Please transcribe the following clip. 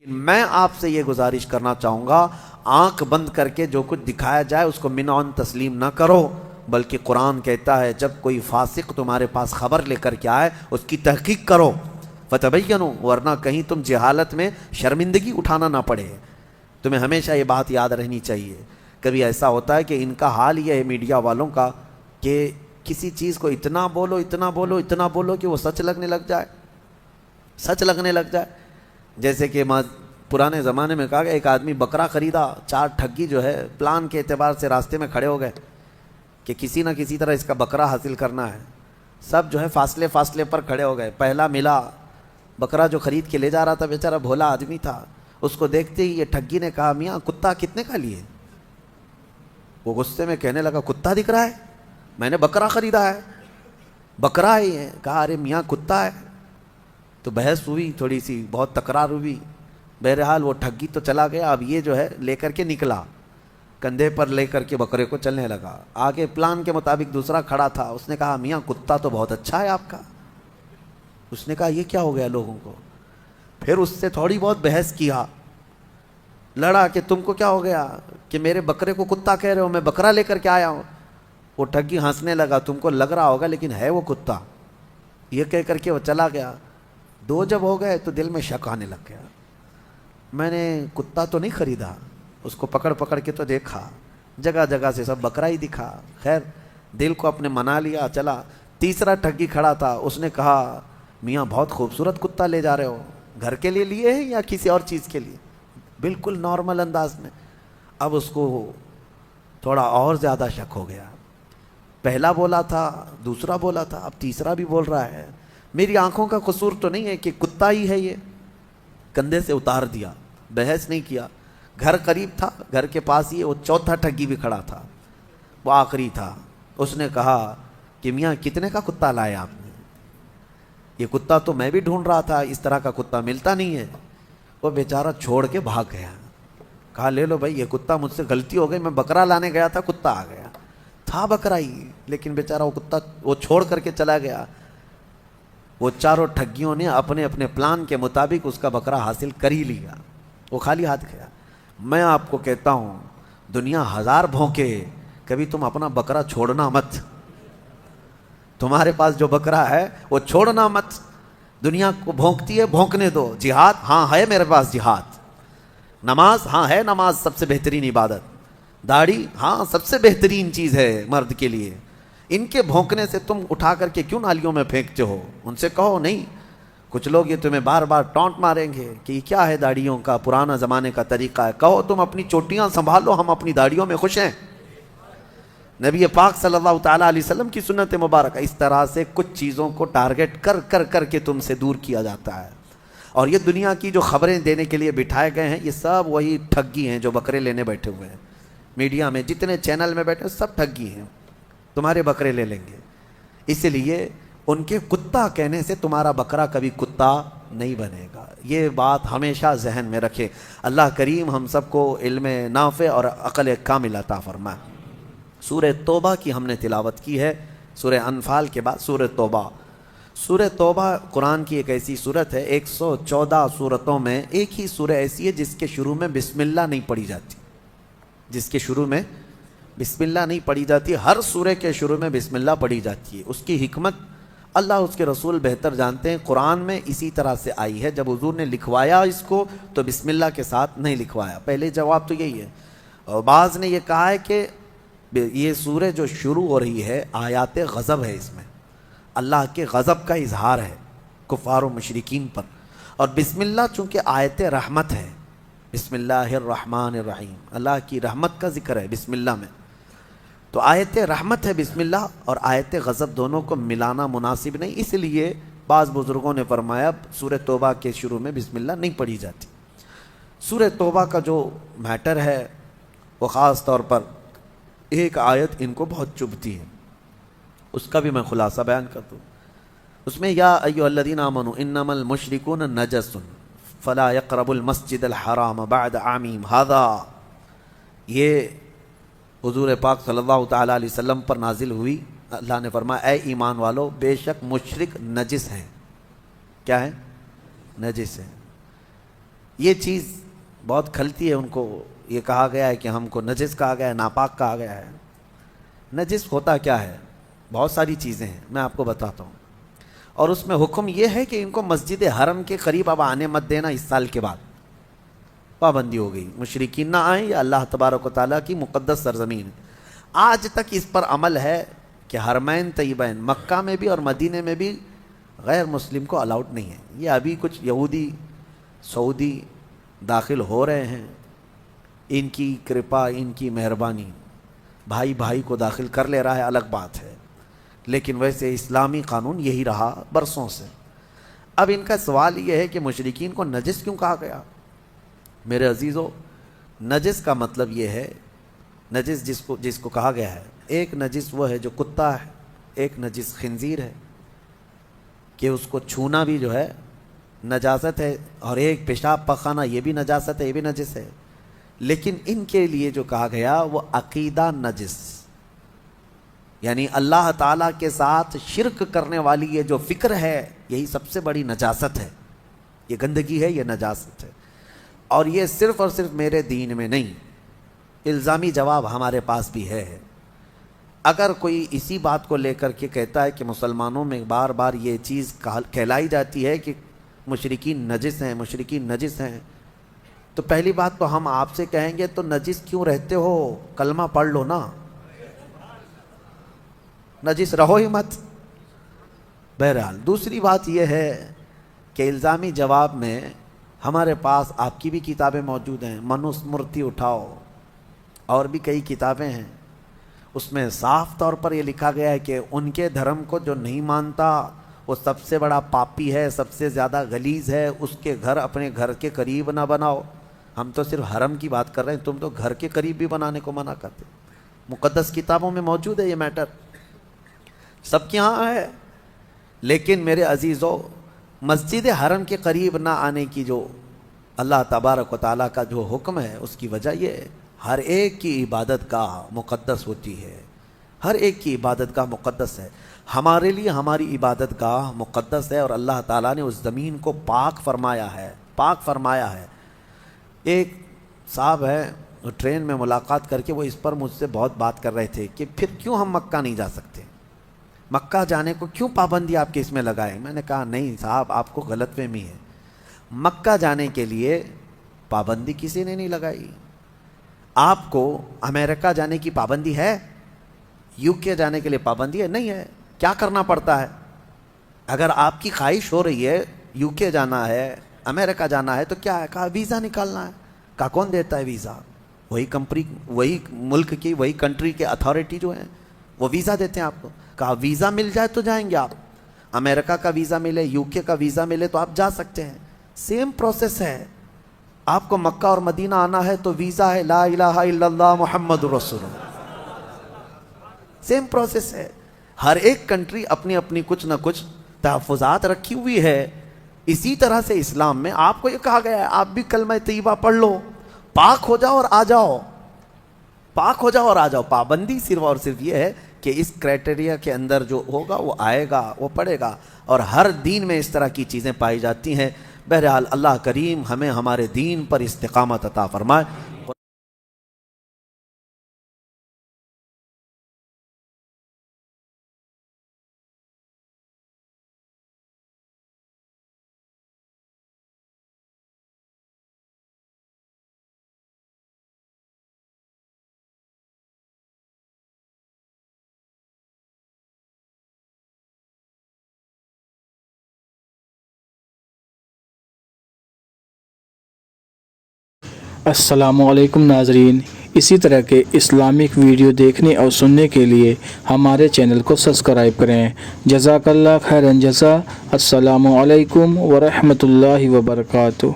میں آپ سے یہ گزارش کرنا چاہوں گا، آنکھ بند کر کے جو کچھ دکھایا جائے اس کو منعن تسلیم نہ کرو، بلکہ قرآن کہتا ہے جب کوئی فاسق تمہارے پاس خبر لے کر کے آئے اس کی تحقیق کرو، فتبینوا، ورنہ کہیں تم جہالت میں شرمندگی اٹھانا نہ پڑے۔ تمہیں ہمیشہ یہ بات یاد رہنی چاہیے۔ کبھی ایسا ہوتا ہے کہ ان کا حال یہ ہے میڈیا والوں کا کہ کسی چیز کو اتنا بولو اتنا بولو اتنا بولو کہ وہ سچ لگنے لگ جائے، سچ لگنے لگ جائے۔ جیسے کہ پرانے زمانے میں کہا کہ ایک آدمی بکرا خریدا، 4 ٹھگی جو ہے پلان کے اعتبار سے راستے میں کھڑے ہو گئے کہ کسی نہ کسی طرح اس کا بکرا حاصل کرنا ہے۔ سب جو ہے فاصلے فاصلے پر کھڑے ہو گئے۔ پہلا ملا، بکرا جو خرید کے لے جا رہا تھا بیچارہ بھولا آدمی تھا، اس کو دیکھتے ہی یہ ٹھگی نے کہا میاں کتا کتنے کا لیے؟ وہ غصے میں کہنے لگا کتا دکھ رہا ہے، میں نے بکرا خریدا ہے، بکرا ہے یہ۔ کہا ارے میاں کتا ہے۔ تو بحث ہوئی تھوڑی سی، بہت تکرار ہوئی، بہرحال وہ ٹھگی تو چلا گیا۔ اب یہ جو ہے لے کر کے نکلا، کندھے پر لے کر کے بکرے کو چلنے لگا۔ آگے پلان کے مطابق دوسرا کھڑا تھا، اس نے کہا میاں کتا تو بہت اچھا ہے آپ کا۔ اس نے کہا یہ کیا ہو گیا لوگوں کو؟ پھر اس سے تھوڑی بہت بحث کیا، لڑا کہ تم کو کیا ہو گیا کہ میرے بکرے کو کتا کہہ رہے ہو، میں بکرا لے کر کے آیا ہوں۔ وہ ٹھگی ہنسنے لگا، تم کو لگ رہا ہوگا لیکن ہے وہ کتا، یہ کہہ کر کے وہ چلا گیا۔ 2 جب ہو گئے تو دل میں شک آنے لگ گیا، میں نے کتا تو نہیں خریدا، اس کو پکڑ پکڑ کے تو دیکھا، جگہ جگہ سے سب بکرا ہی دکھا۔ خیر دل کو اپنے منا لیا، چلا۔ تیسرا ٹھگی کھڑا تھا، اس نے کہا میاں بہت خوبصورت کتا لے جا رہے ہو، گھر کے لیے لیے ہیں یا کسی اور چیز کے لیے؟ بالکل نارمل انداز میں۔ اب اس کو تھوڑا اور زیادہ شک ہو گیا، پہلا بولا تھا، دوسرا بولا تھا، اب تیسرا بھی بول رہا ہے، میری آنکھوں کا قصور تو نہیں ہے کہ کتا ہی ہے یہ؟ کندھے سے اتار دیا، بحث نہیں کیا۔ گھر قریب تھا، گھر کے پاس ہی وہ چوتھا ٹھگی بھی کھڑا تھا، وہ آخری تھا۔ اس نے کہا کہ میاں کتنے کا کتا لائے آپ نے؟ یہ کتا تو میں بھی ڈھونڈ رہا تھا، اس طرح کا کتا ملتا نہیں ہے۔ وہ بیچارہ چھوڑ کے بھاگ گیا، کہا لے لو بھائی یہ کتا، مجھ سے غلطی ہو گئی، میں بکرا لانے گیا تھا کتا آ گیا، تھا بکرا ہی لیکن بیچارہ وہ کتا وہ چھوڑ کر کے چلا گیا۔ وہ چاروں ٹھگیوں نے اپنے اپنے پلان کے مطابق اس کا بکرا حاصل کر ہی لیا، وہ خالی ہاتھ گیا۔ میں آپ کو کہتا ہوں دنیا 1000 بھونکے، کبھی تم اپنا بکرا چھوڑنا مت۔ تمہارے پاس جو بکرا ہے وہ چھوڑنا مت۔ دنیا کو بھونکتی ہے، بھونکنے دو۔ جہاد ہاں ہے میرے پاس جہاد، نماز ہاں ہے نماز سب سے بہترین عبادت، داڑھی ہاں سب سے بہترین چیز ہے مرد کے لیے۔ ان کے بھونکنے سے تم اٹھا کر کے کیوں نالیوں میں پھینکتے ہو؟ ان سے کہو نہیں۔ کچھ لوگ یہ تمہیں بار بار ٹونٹ ماریں گے کہ یہ کیا ہے داڑھیوں کا، پرانا زمانے کا طریقہ ہے۔ کہو تم اپنی چوٹیاں سنبھالو، ہم اپنی داڑھیوں میں خوش ہیں۔ نبی پاک صلی اللہ تعالیٰ علیہ وسلم کی سنت مبارکہ، اس طرح سے کچھ چیزوں کو ٹارگٹ کر کر کر کے تم سے دور کیا جاتا ہے۔ اور یہ دنیا کی جو خبریں دینے کے لیے بٹھائے گئے ہیں، یہ سب وہی ٹھگی ہیں جو بکرے لینے بیٹھے ہوئے ہیں۔ میڈیا میں جتنے چینل میں بیٹھے سب ٹھگی ہیں، تمہارے بکرے لے لیں گے۔ اس لیے ان کے کتا کہنے سے تمہارا بکرا کبھی کتا نہیں بنے گا، یہ بات ہمیشہ ذہن میں رکھے۔ اللہ کریم ہم سب کو علم نافع اور عقل کامل عطا فرمائے۔ سورہ توبہ کی ہم نے تلاوت کی ہے، سورہ انفال کے بعد سورہ توبہ۔ سورہ توبہ قرآن کی ایک ایسی سورت ہے، 114 سورتوں میں ایک ہی سورہ ایسی ہے جس کے شروع میں بسم اللہ نہیں پڑھی جاتی، جس کے شروع میں بسم اللہ نہیں پڑھی جاتی۔ ہر سورہ کے شروع میں بسم اللہ پڑھی جاتی ہے۔ اس کی حکمت اللہ اس کے رسول بہتر جانتے ہیں۔ قرآن میں اسی طرح سے آئی ہے، جب حضور نے لکھوایا اس کو تو بسم اللہ کے ساتھ نہیں لکھوایا۔ پہلے جواب تو یہی ہے۔ اور بعض نے یہ کہا ہے کہ یہ سورہ جو شروع ہو رہی ہے آیات غضب ہے، اس میں اللہ کے غضب کا اظہار ہے کفار و مشرکین پر۔ اور بسم اللہ چونکہ آیت رحمت ہے، بسم اللہ الرحمن الرحیم، اللہ کی رحمت کا ذکر ہے بسم اللہ میں، تو آیت رحمت ہے بسم اللہ، اور آیت غضب دونوں کو ملانا مناسب نہیں، اس لیے بعض بزرگوں نے فرمایا سورہ توبہ کے شروع میں بسم اللہ نہیں پڑھی جاتی۔ سورہ توبہ کا جو میٹر ہے وہ خاص طور پر ایک آیت ان کو بہت چبھتی ہے، اس کا بھی میں خلاصہ بیان کر دوں۔ اس میں یا ایھا الذین آمنوا انما المشرکون نجس فلا یقربوا المسجد الحرام بعد عامہم ھذا، یہ حضور پاک صلی اللہ تعالیٰ علیہ وسلم پر نازل ہوئی۔ اللہ نے فرمایا اے ایمان والو، بے شک مشرک نجس ہیں۔ کیا ہے؟ نجس ہیں۔ یہ چیز بہت کھلتی ہے ان کو. یہ کہا گیا ہے کہ ہم کو نجس کہا گیا ہے, ناپاک کہا گیا ہے. نجس ہوتا کیا ہے؟ بہت ساری چیزیں ہیں, میں آپ کو بتاتا ہوں. اور اس میں حکم یہ ہے کہ ان کو مسجد حرم کے قریب اب آنے مت دینا. اس سال کے بعد پابندی ہو گئی, مشرکین نہ آئیں. یا اللہ تبارک و تعالیٰ کی مقدس سرزمین. آج تک اس پر عمل ہے کہ حرمین طیبین مکہ میں بھی اور مدینے میں بھی غیر مسلم کو الاؤڈ نہیں ہے. یہ ابھی کچھ یہودی سعودی داخل ہو رہے ہیں, ان کی کرپا, ان کی مہربانی, بھائی بھائی کو داخل کر لے رہا ہے, الگ بات ہے. لیکن ویسے اسلامی قانون یہی رہا برسوں سے. اب ان کا سوال یہ ہے کہ مشرکین کو نجس کیوں کہا گیا؟ میرے عزیزو, نجس کا مطلب یہ ہے, نجس جس کو کہا گیا ہے, ایک نجس وہ ہے جو کتا ہے, ایک نجس خنزیر ہے کہ اس کو چھونا بھی جو ہے نجاست ہے, اور ایک پیشاب پخانا یہ بھی نجاست ہے, یہ بھی نجس ہے. لیکن ان کے لیے جو کہا گیا وہ عقیدہ نجس, یعنی اللہ تعالیٰ کے ساتھ شرک کرنے والی یہ جو فکر ہے, یہی سب سے بڑی نجاست ہے. یہ گندگی ہے, یہ نجاست ہے. اور یہ صرف اور صرف میرے دین میں نہیں, الزامی جواب ہمارے پاس بھی ہے. اگر کوئی اسی بات کو لے کر کے کہتا ہے کہ مسلمانوں میں بار بار یہ چیز کہلائی جاتی ہے کہ مشرکین نجس ہیں, مشرکین نجس ہیں, تو پہلی بات تو ہم آپ سے کہیں گے تو نجس کیوں رہتے ہو؟ کلمہ پڑھ لو نا, نجس رہو ہی مت. بہرحال دوسری بات یہ ہے کہ الزامی جواب میں ہمارے پاس آپ کی بھی کتابیں موجود ہیں. منوسمرتی اٹھاؤ, اور بھی کئی کتابیں ہیں, اس میں صاف طور پر یہ لکھا گیا ہے کہ ان کے دھرم کو جو نہیں مانتا وہ سب سے بڑا پاپی ہے, سب سے زیادہ غلیظ ہے, اس کے گھر اپنے گھر کے قریب نہ بناؤ. ہم تو صرف حرم کی بات کر رہے ہیں, تم تو گھر کے قریب بھی بنانے کو منع کرتے. مقدس کتابوں میں موجود ہے یہ میٹر, سب کے یہاں ہے. لیکن میرے عزیزو, مسجد حرم کے قریب نہ آنے کی جو اللہ تبارک و تعالیٰ کا جو حکم ہے, اس کی وجہ یہ ہے ہر ایک کی عبادت گاہ مقدس ہوتی ہے. ہر ایک کی عبادت گاہ مقدس ہے. ہمارے لیے ہماری عبادت گاہ مقدس ہے, اور اللہ تعالیٰ نے اس زمین کو پاک فرمایا ہے, پاک فرمایا ہے. ایک صاحب ہے, ٹرین میں ملاقات کر کے وہ اس پر مجھ سے بہت بات کر رہے تھے کہ پھر کیوں ہم مکہ نہیں جا سکتے, مکہ جانے کو کیوں پابندی آپ کے اس میں لگائے. میں نے کہا نہیں صاحب, آپ کو غلط فہمی ہے. مکہ جانے کے لیے پابندی کسی نے نہیں لگائی. آپ کو امریکہ جانے کی پابندی ہے؟ یو کے جانے کے لیے پابندی ہے؟ نہیں ہے. کیا کرنا پڑتا ہے؟ اگر آپ کی خواہش ہو رہی ہے یو کے جانا ہے, امریکہ جانا ہے, تو کیا ہے؟ کہا ویزا نکالنا ہے. کہا کون دیتا ہے ویزا؟ وہی کمپنی, وہی ملک کی, وہی کنٹری کے اتھارٹی جو ہیں وہ ویزا دیتے ہیں آپ کو. کہا ویزا مل جائے تو جائیں گے آپ. امریکہ کا ویزا ملے, یو کے کا ویزا ملے تو آپ جا سکتے ہیں. سیم پروسیس ہے. آپ کو مکہ اور مدینہ آنا ہے تو ویزا ہے لا الہ الا اللہ محمد رسول اللہ. سیم پروسیس ہے. ہر ایک کنٹری اپنی اپنی کچھ نہ کچھ تحفظات رکھی ہوئی ہے. اسی طرح سے اسلام میں آپ کو یہ کہا گیا ہے آپ بھی کلمہ طیبہ پڑھ لو, پاک ہو جاؤ اور آ جاؤ, پاک ہو جاؤ اور آ جاؤ. پابندی صرف اور صرف یہ ہے کہ اس کرائٹیریا کے اندر جو ہوگا وہ آئے گا, وہ پڑھے گا. اور ہر دین میں اس طرح کی چیزیں پائی جاتی ہیں. بہرحال اللہ کریم ہمیں ہمارے دین پر استقامت عطا فرمائے. السلام علیکم ناظرین. اسی طرح کے اسلامک ویڈیو دیکھنے اور سننے کے لیے ہمارے چینل کو سبسکرائب کریں. جزاک اللہ خیرا جزا. السلام علیکم ورحمۃ اللہ وبرکاتہ.